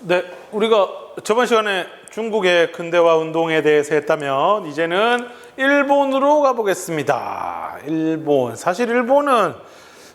네, 우리가 저번 시간에 중국의 근대화 운동에 대해서 했다면 이제는 일본으로 가보겠습니다. 일본. 사실 일본은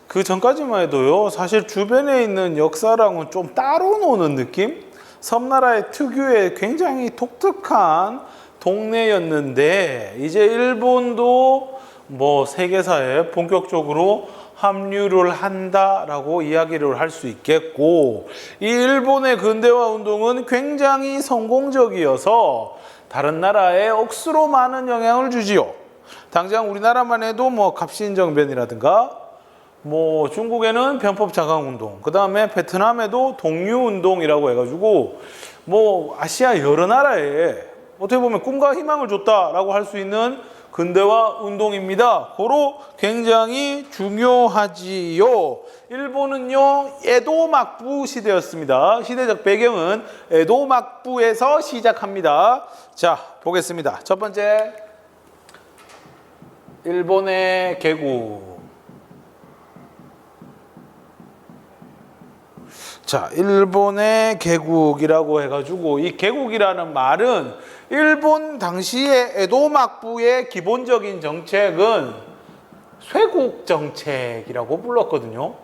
그 전까지만 해도요, 사실 주변에 있는 역사랑은 좀 따로 노는 느낌? 섬나라의 특유의 굉장히 독특한 동네였는데, 이제 일본도 뭐 세계사에 본격적으로 합류를 한다라고 이야기를 할 수 있겠고, 이 일본의 근대화 운동은 굉장히 성공적이어서 다른 나라에 억수로 많은 영향을 주지요. 당장 우리나라만 해도 뭐 갑신정변이라든가, 뭐 중국에는 변법자강운동, 그 다음에 베트남에도 독류운동이라고 해가지고 뭐 아시아 여러 나라에 어떻게 보면 꿈과 희망을 줬다라고 할 수 있는 근대화 운동입니다. 고로 굉장히 중요하지요. 일본은요, 에도 막부 시대였습니다. 시대적 배경은 에도 막부에서 시작합니다. 자, 보겠습니다. 첫 번째, 일본의 개국. 자, 일본의 개국이라고 해가지고, 이 개국이라는 말은 일본 당시의 에도 막부의 기본적인 정책은 쇄국 정책이라고 불렀거든요.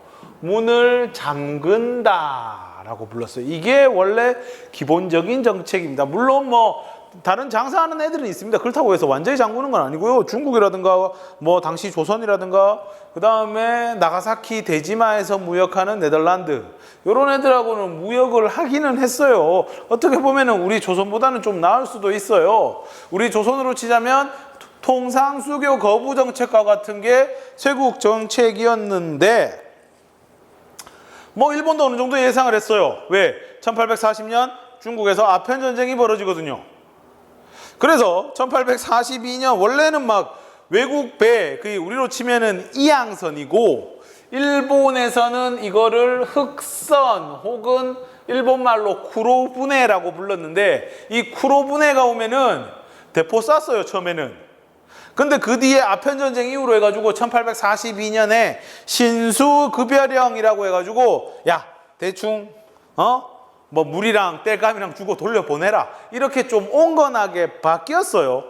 문을 잠근다라고 불렀어요. 이게 원래 기본적인 정책입니다. 물론 뭐 다른 장사하는 애들은 있습니다. 그렇다고 해서 완전히 잠그는 건 아니고요. 중국이라든가 뭐 당시 조선이라든가 그 다음에 나가사키 데지마에서 무역하는 네덜란드, 이런 애들하고는 무역을 하기는 했어요. 어떻게 보면은 우리 조선보다는 좀 나을 수도 있어요. 우리 조선으로 치자면 통상수교 거부 정책과 같은 게 쇄국 정책이었는데, 뭐 일본도 어느 정도 예상을 했어요. 왜? 1840년 중국에서 아편 전쟁이 벌어지거든요. 그래서 1842년 원래는 막 외국 배, 그 우리로 치면은 이항선이고, 일본에서는 이거를 흑선 혹은 일본말로 쿠로부네라고 불렀는데, 이 쿠로부네가 오면은 대포 쐈어요, 처음에는. 근데 그 뒤에 아편전쟁 이후로 해가지고 1842년에 신수급여령이라고 해가지고, 야, 대충 뭐 물이랑 땔감이랑 주고 돌려보내라, 이렇게 좀 온건하게 바뀌었어요.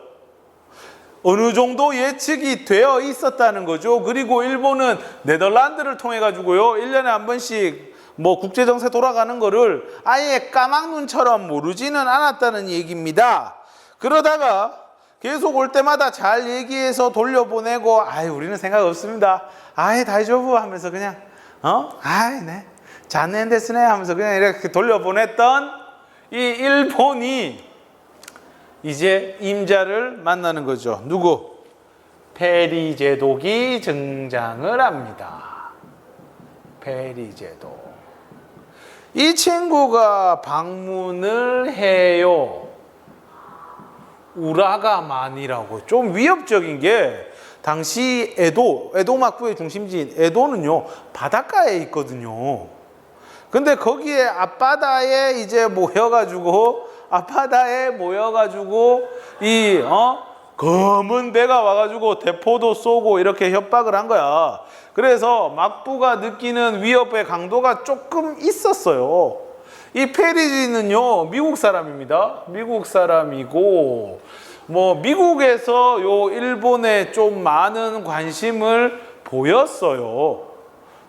어느 정도 예측이 되어 있었다는 거죠. 그리고 일본은 네덜란드를 통해 가지고요, 1년에 한 번씩 뭐 국제정세 돌아가는 거를 아예 까막눈처럼 모르지는 않았다는 얘기입니다. 그러다가 계속 올 때마다 잘 얘기해서 돌려보내고, 아이 우리는 생각 없습니다, 아이 다이조부 하면서 그냥 아이 네 잔넨 데스네 하면서 그냥 이렇게 돌려보냈던 이 일본이 이제 임자를 만나는 거죠. 누구? 페리제독이 등장을 합니다. 페리제독. 이 친구가 방문을 해요. 우라가만이라고. 좀 위협적인 게, 당시 에도 막부의 중심지인 에도는요, 바닷가에 있거든요. 근데 거기에 앞바다에 이제 모여가지고 이 검은 배가 와가지고 대포도 쏘고 이렇게 협박을 한 거야. 그래서 막부가 느끼는 위협의 강도가 조금 있었어요. 이 페리지는요, 미국 사람입니다. 미국 사람이고, 뭐 미국에서 요 일본에 좀 많은 관심을 보였어요.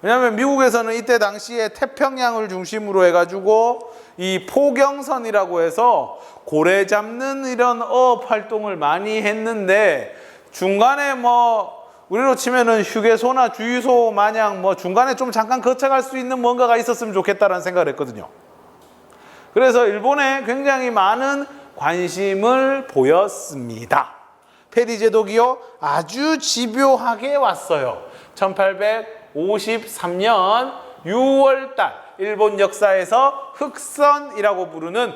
왜냐하면 미국에서는 이때 당시에 태평양을 중심으로 해가지고 이 포경선이라고 해서 고래 잡는 이런 어업 활동을 많이 했는데, 중간에 뭐 우리로 치면은 휴게소나 주유소 마냥 뭐 중간에 좀 잠깐 거쳐갈 수 있는 뭔가가 있었으면 좋겠다라는 생각을 했거든요. 그래서 일본에 굉장히 많은 관심을 보였습니다. 페리제독이요, 아주 집요하게 왔어요. 1853년 6월달, 일본 역사에서 흑선이라고 부르는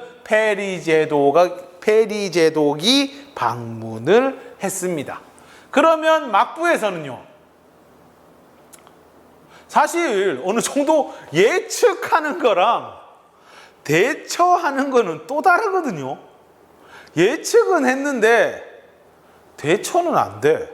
페리제독이 방문을 했습니다. 그러면 막부에서는요, 사실 어느 정도 예측하는 거랑 대처하는 거는 또 다르거든요. 예측은 했는데 대처는 안 돼.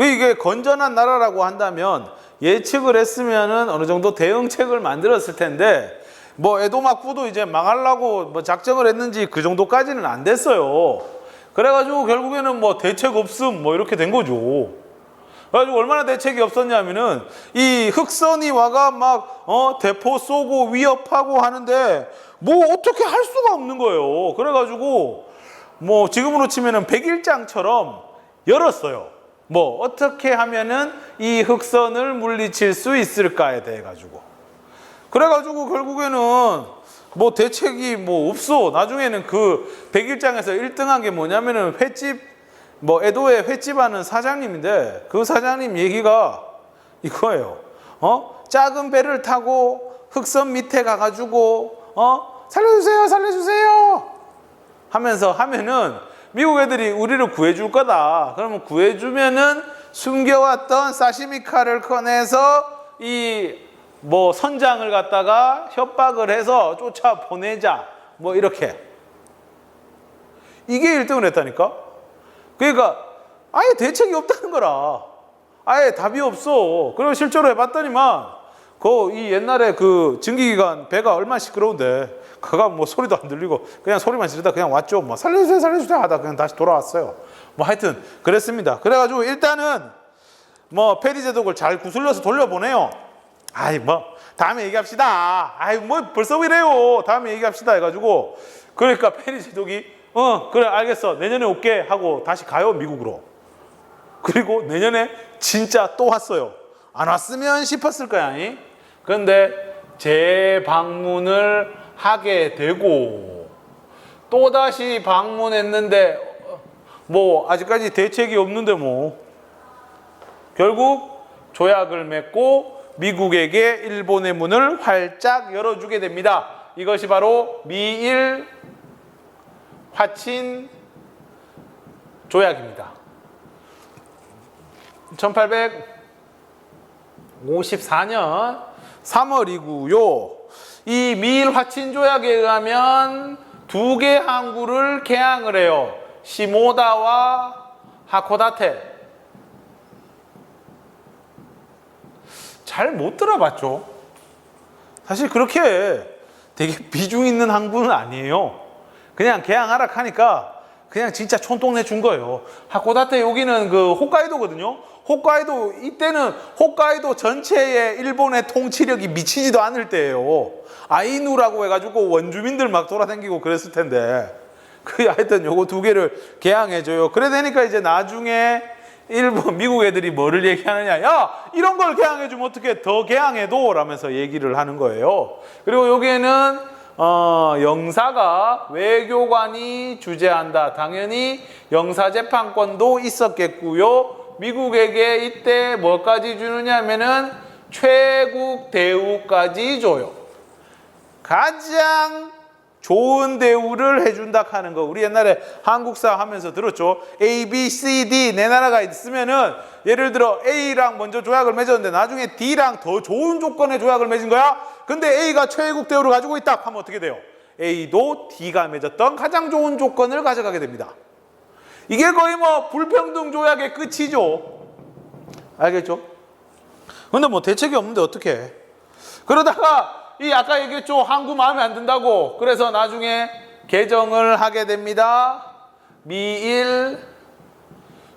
이게 건전한 나라라고 한다면 예측을 했으면은 어느 정도 대응책을 만들었을 텐데, 뭐 에도막부도 이제 망하려고 뭐 작정을 했는지 그 정도까지는 안 됐어요. 그래가지고 결국에는 뭐 대책 없음 뭐 이렇게 된 거죠. 그래가지고 얼마나 대책이 없었냐면은 이 흑선이 와가 막 대포 쏘고 위협하고 하는데 뭐 어떻게 할 수가 없는 거예요. 그래가지고 뭐 지금으로 치면은 백일장처럼 열었어요. 뭐 어떻게 하면은 이 흑선을 물리칠 수 있을까에 대해 가지고. 그래가지고 결국에는 뭐 대책이 뭐 없어. 나중에는 그 백일장에서 1등한 게 뭐냐면은 횟집, 뭐 에도에 횟집 하는 사장님인데 그 사장님 얘기가 이거예요. 작은 배를 타고 흑선 밑에 가가지고 살려주세요, 살려주세요 하면서 하면은 미국 애들이 우리를 구해줄 거다. 그러면 구해주면은 숨겨왔던 사시미 칼을 꺼내서 이 뭐 선장을 갖다가 협박을 해서 쫓아 보내자. 뭐 이렇게. 이게 1등을 했다니까? 그러니까 아예 대책이 없다는 거라. 아예 답이 없어. 그리고 실제로 해봤더니만 이 옛날에 그 증기기관 배가 얼마나 시끄러운데 그가 뭐 소리도 안 들리고 그냥 소리만 지르다 그냥 왔죠. 뭐 살려주세요, 살려주세요 하다 그냥 다시 돌아왔어요. 뭐 하여튼 그랬습니다. 그래가지고 일단은 뭐 페리 제독을 잘 구슬려서 돌려보내요. 아이 뭐 다음에 얘기합시다. 아이 뭐 벌써 이래요. 다음에 얘기합시다 해가지고 그러니까 페리 제독이 그래 알겠어 내년에 올게 하고 다시 가요 미국으로. 그리고 내년에 진짜 또 왔어요. 안 왔으면 싶었을 거야. 그런데 재방문을 하게 되고 또다시 방문했는데 뭐 아직까지 대책이 없는데 뭐 결국 조약을 맺고 미국에게 일본의 문을 활짝 열어주게 됩니다. 이것이 바로 미일 화친 조약입니다. 1854년 3월이고요. 이 미일 화친 조약에 의하면 2개 항구를 개항을 해요. 시모다와 하코다테. 잘 못 들어봤죠. 사실 그렇게 되게 비중 있는 항구는 아니에요. 그냥 개항하라 하니까 그냥 진짜 촌동네 준 거예요. 하코다테 여기는 그 홋카이도거든요. 홋카이도 이때는 홋카이도 전체에 일본의 통치력이 미치지도 않을 때예요. 아이누라고 해가지고 원주민들 막 돌아다니고 그랬을 텐데 하여튼 요거 2개를 개항해줘요. 그래 되니까 이제 나중에 미국 애들이 뭐를 얘기하느냐. 야 이런 걸 개항해주면 어떻게 더 개항해도 라면서 얘기를 하는 거예요. 그리고 여기에는 영사가 외교관이 주재한다. 당연히 영사재판권도 있었겠고요. 미국에게 이때 뭐까지 주느냐 하면은 최국 대우까지 줘요. 가장 좋은 대우를 해준다 하는 거. 우리 옛날에 한국사 하면서 들었죠. A, B, C, D 네 나라가 있으면은 예를 들어 A랑 먼저 조약을 맺었는데 나중에 D랑 더 좋은 조건의 조약을 맺은 거야. 근데 A가 최애국 대우를 가지고 있다 하면 어떻게 돼요? A도 D가 맺었던 가장 좋은 조건을 가져가게 됩니다. 이게 거의 뭐 불평등 조약의 끝이죠. 알겠죠? 근데 뭐 대책이 없는데 어떡해. 그러다가 이 아까 얘기했죠. 항구 마음에 안 든다고. 그래서 나중에 개정을 하게 됩니다. 미일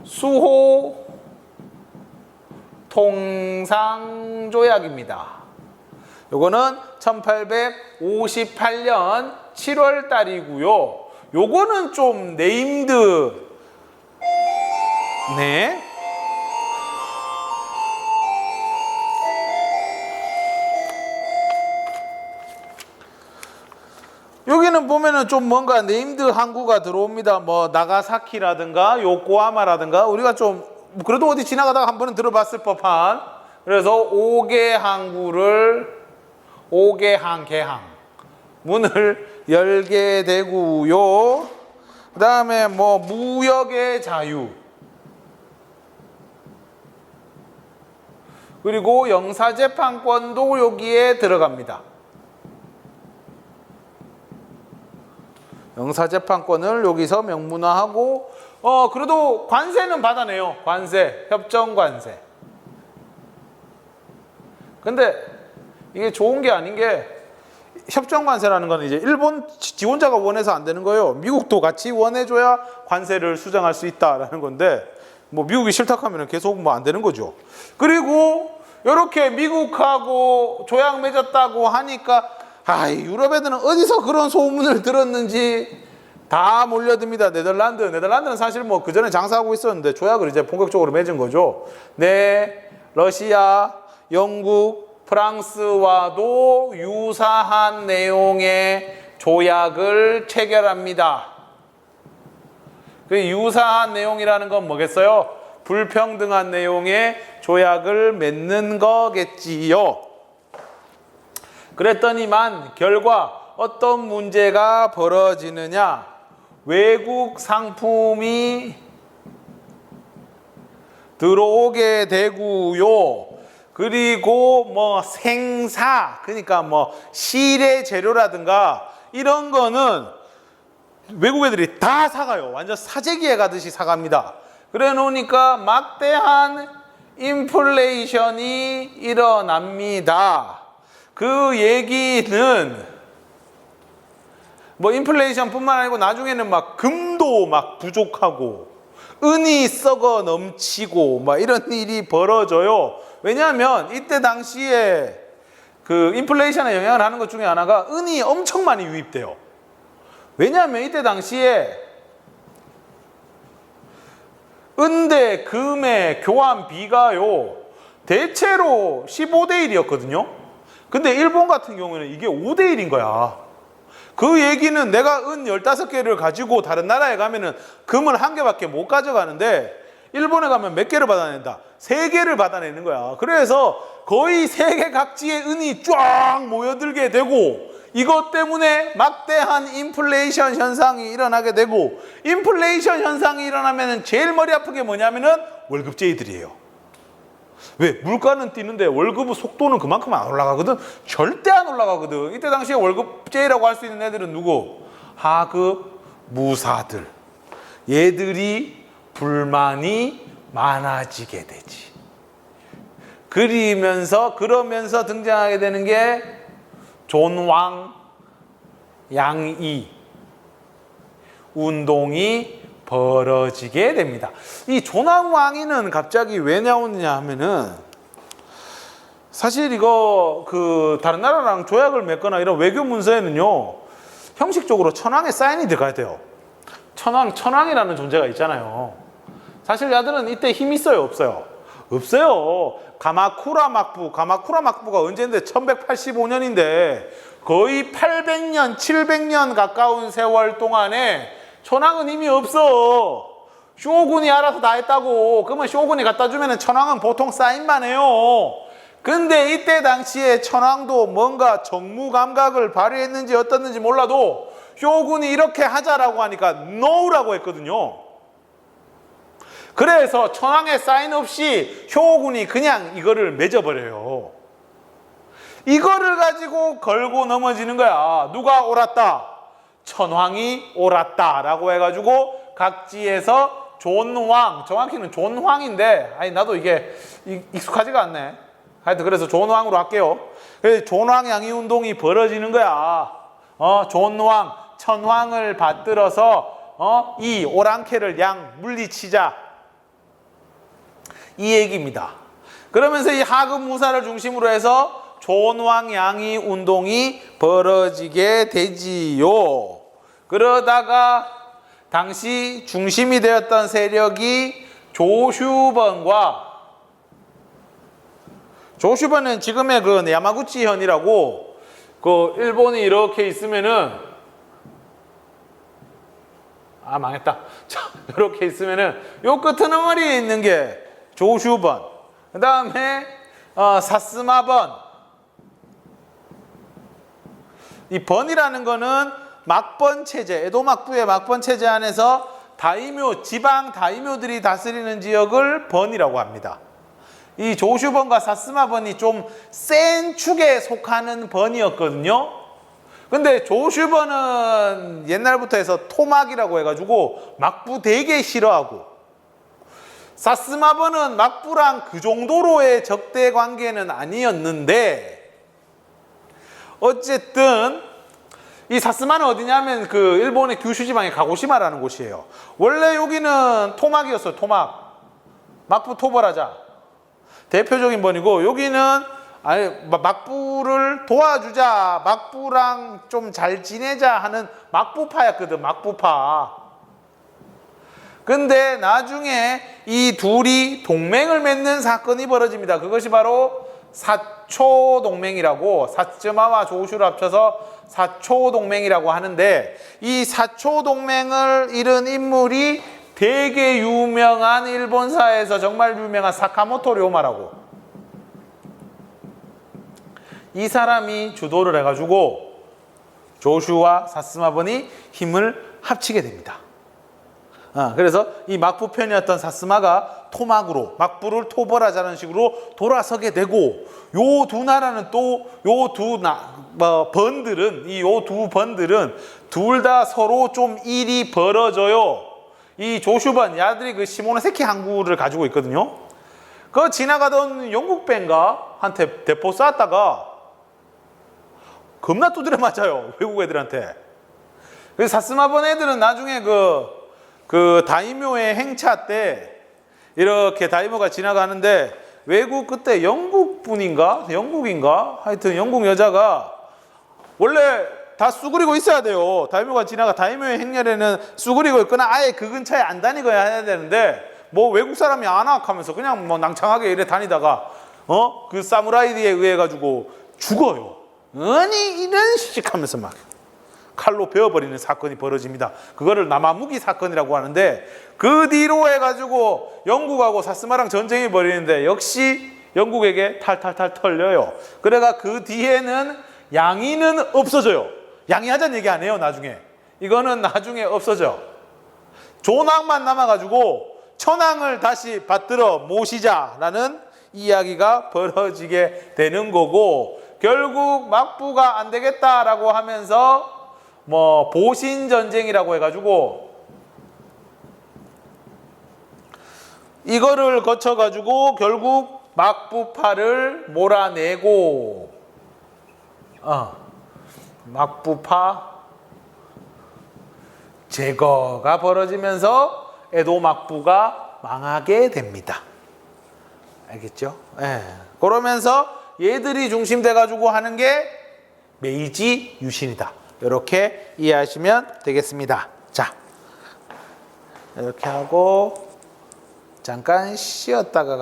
수호 통상조약입니다. 요거는 1858년 7월 달이고요. 요거는 좀 네임드 네. 여기는 보면은 좀 뭔가 네임드 항구가 들어옵니다. 뭐 나가사키라든가 요코하마라든가 우리가 좀 그래도 어디 지나가다가 한 번은 들어봤을 법한. 그래서 5개 항구를 5개 개항 문을 열게 되고요. 그 다음에 뭐 무역의 자유 그리고 영사재판권도 여기에 들어갑니다. 영사재판권을 여기서 명문화하고 그래도 관세는 받아내요. 관세, 협정관세. 근데 이게 좋은 게 아닌 게 협정 관세라는 건 이제 일본 지원자가 원해서 안 되는 거예요. 미국도 같이 원해줘야 관세를 수정할 수 있다라는 건데 뭐 미국이 싫다 하면 계속 뭐 안 되는 거죠. 그리고 이렇게 미국하고 조약 맺었다고 하니까 유럽 애들은 어디서 그런 소문을 들었는지 다 몰려듭니다. 네덜란드는 사실 뭐 그 전에 장사하고 있었는데 조약을 이제 본격적으로 맺은 거죠. 네, 러시아, 영국, 프랑스와도 유사한 내용의 조약을 체결합니다. 그 유사한 내용이라는 건 뭐겠어요? 불평등한 내용의 조약을 맺는 거겠지요. 그랬더니만 결과 어떤 문제가 벌어지느냐? 외국 상품이 들어오게 되고요. 그리고 뭐 생사, 그러니까 뭐 실의 재료라든가 이런 거는 외국 애들이 다 사가요. 완전 사재기에 가듯이 사갑니다. 그래 놓으니까 막대한 인플레이션이 일어납니다. 그 얘기는 뭐 인플레이션뿐만 아니고 나중에는 막 금도 막 부족하고 은이 썩어 넘치고 막 이런 일이 벌어져요. 왜냐하면 이때 당시에 그 인플레이션에 영향을 하는 것 중에 하나가 은이 엄청 많이 유입돼요. 왜냐하면 이때 당시에 은대 금의 교환비가요 대체로 15대 1이었거든요. 근데 일본 같은 경우에는 이게 5대 1인 거야. 그 얘기는 내가 은 15개를 가지고 다른 나라에 가면은 금을 1개밖에 못 가져가는데 일본에 가면 몇 개를 받아낸다? 3개를 받아내는 거야. 그래서 거의 세계 각지의 은이 쫙 모여들게 되고 이것 때문에 막대한 인플레이션 현상이 일어나게 되고 인플레이션 현상이 일어나면 제일 머리 아픈 게 뭐냐면은 월급제이들이에요. 왜? 물가는 뛰는데 월급 속도는 그만큼 안 올라가거든. 절대 안 올라가거든. 이때 당시에 월급제라고 할 수 있는 애들은 누구? 하급, 무사들. 얘들이 불만이 많아지게 되지. 그러면서 등장하게 되는 게 존왕, 양이 운동이 벌어지게 됩니다. 이 존왕왕이는 갑자기 왜 나오느냐 하면은 사실 이거 그 다른 나라랑 조약을 맺거나 이런 외교 문서에는요 형식적으로 천황의 사인이 들어가야 돼요. 천황이라는 존재가 있잖아요. 사실 야들은 이때 힘 있어요, 없어요? 없어요. 가마쿠라 막부가 언제인데 1185년인데 거의 800년, 700년 가까운 세월 동안에 천황은 힘이 없어. 쇼군이 알아서 다 했다고. 그러면 쇼군이 갖다 주면 천황은 보통 사인만 해요. 근데 이때 당시에 천황도 뭔가 정무 감각을 발휘했는지 어떻는지 몰라도 쇼군이 이렇게 하자라고 하니까 NO라고 했거든요. 그래서 천황의 사인 없이 쇼군이 그냥 이거를 맺어버려요. 이거를 가지고 걸고 넘어지는 거야. 누가 옳았다? 천황이 옳았다라고 해가지고 각지에서 존왕, 정확히는 존황인데 나도 이게 익숙하지가 않네. 하여튼 그래서 존왕으로 할게요. 그래서 존왕 양이 운동이 벌어지는 거야. 존왕, 천황을 받들어서 이 오랑캐를 양 물리치자. 이 얘기입니다. 그러면서 이 하급 무사를 중심으로 해서 존왕 양이 운동이 벌어지게 되지요. 그러다가 당시 중심이 되었던 세력이 조슈번은 지금의 그 야마구치현이라고 그 일본이 이렇게 있으면은 망했다. 자, 이렇게 있으면은 요 끝트너머리에 있는 게 조슈번. 그 다음에 사스마번. 이 번이라는 거는 막번 체제, 에도 막부의 막번 체제 안에서 다이묘, 지방 다이묘들이 다스리는 지역을 번이라고 합니다. 이 조슈번과 사스마번이 좀 센 축에 속하는 번이었거든요. 근데 조슈번은 옛날부터 해서 토막이라고 해가지고 막부 되게 싫어하고, 사스마번은 막부랑 그 정도로의 적대 관계는 아니었는데 어쨌든 이 사스마는 어디냐면 그 일본의 규슈 지방의 가고시마라는 곳이에요. 원래 여기는 토막이었어요. 토막. 막부 토벌하자. 대표적인 번이고, 여기는 아니 막부를 도와주자, 막부랑 좀 잘 지내자 하는 막부파였거든. 막부파. 근데 나중에 이 둘이 동맹을 맺는 사건이 벌어집니다. 그것이 바로 사초동맹이라고, 사츠마와 조슈를 합쳐서 사초동맹이라고 하는데, 이 사초동맹을 이룬 인물이 되게 유명한 일본사에서 정말 유명한 사카모토 료마라고, 이 사람이 주도를 해가지고 조슈와 사스마번이 힘을 합치게 됩니다. 그래서 이 막부 편이었던 사스마가 토막으로 막부를 토벌하자는 식으로 돌아서게 되고, 요 두 나라는 또 요 두 번들은 이 요 두 번들은 둘 다 서로 좀 일이 벌어져요. 이 조슈번 야들이 그 시모노세키 항구를 가지고 있거든요. 그 지나가던 영국 밴가 한테 대포 쐈다가 겁나 두드려 맞아요, 외국 애들한테. 그래서 사스마번 애들은 나중에 그 다이묘의 행차 때 이렇게 다이묘가 지나가는데, 외국 그때 영국인가 하여튼 영국 여자가 원래 다 쑤그리고 있어야 돼요. 다이묘가 지나가 다이묘의 행렬에는 쑤그리고 있거나 아예 그 근처에 안 다니거나 해야 되는데, 뭐 외국 사람이 안악 하면서 그냥 뭐 낭창하게 이래 다니다가 그 사무라이에 의해 가지고 죽어요. 아니 이런 식 하면서 막 칼로 베어버리는 사건이 벌어집니다. 그거를 남아무기 사건이라고 하는데, 그 뒤로 해가지고 영국하고 사스마랑 전쟁이 벌이는데 역시 영국에게 탈탈탈 털려요. 그래가 그 뒤에는 양이는 없어져요. 양이하자는 얘기 안 해요. 나중에 이거는 나중에 없어져. 존왕만 남아가지고 천황을 다시 받들어 모시자라는 이야기가 벌어지게 되는 거고, 결국 막부가 안 되겠다라고 하면서 뭐 보신 전쟁이라고 해가지고 이거를 거쳐 가지고 결국 막부파를 몰아내고, 막부파 제거가 벌어지면서 에도 막부가 망하게 됩니다. 알겠죠? 예. 그러면서 얘들이 중심돼 가지고 하는 게 메이지 유신이다. 이렇게 이해하시면 되겠습니다. 자, 이렇게 하고 잠깐 쉬었다가